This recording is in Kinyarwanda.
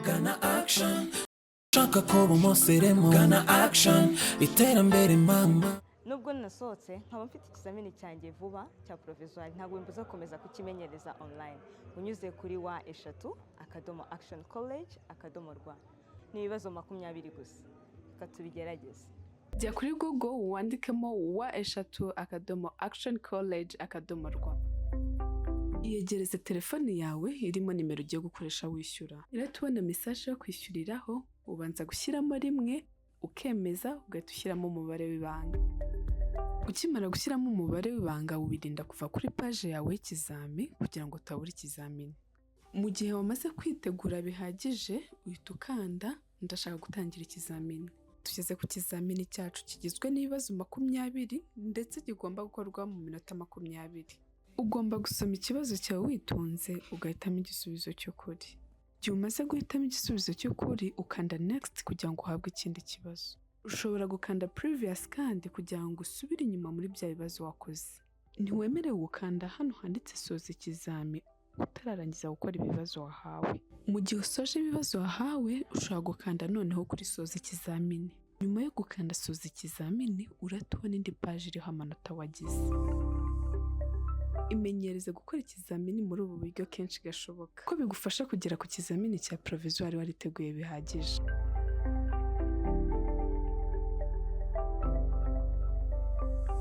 Gana action shaka ko bumoseremo Gana action iterambere mama. Nubwo nasohotse nkaba mfite ikizamini cyanjye vuba cya provisoire ntabwo mbuza komeza kukimenyereza online unyuze kuri wa@action-college.rw ni ibibazo 20 gusa katubigerageze. Jya kuri Google wandikemo wa@action-college.rw. Iyegereze telefone yawe irimo nimero ugiye gukoresha wishyura. Iratubona message yo kwishyuriraho, ubanza gushyiramo rimwe, ukemeza, ugahita ushyiramo umubare w'ibanga. Ukimara gushyiramo umubare w'ibanga wirinda kuva kuri page yawe y'ikizami kugira ngo utabura ikizamini. Mu gihe wamaze kwitegura bihagije, uhita ukanda ndashaka gutangira ikizamini. Tugeze ku kizamini cyacu kigizwe n'ibibazo 20 ndetse kigomba gukorwa mu minota 20. Ugomba gusoma ikibazo cyawe witonze ugahitamo igisubizo cy'ukuri. Igihe umaze guhitamo igisubizo cy'ukuri ukanda next kugira ngo uhabwe ikindi kibazo. Ushobora gukanda previous kandi kugira ngo usubire inyuma muri bya bibazo wakoze. Ntiwemerewe gukanda hano handitse soza ikizami utararangiza gukora ibibazo wahawe. Mu gihe usoje ibibazo wahawe ushobora gukanda noneho kuri soza ikizamini. Nyuma yo gukanda soza ikizamini uratubona indi page iriho amanota wagize. Imenyereze gukora ikizamini muri ubu buryo kenshi gashoboka ko bigufasha kugera ku kizamini cya provisoire wariteguye bihagije.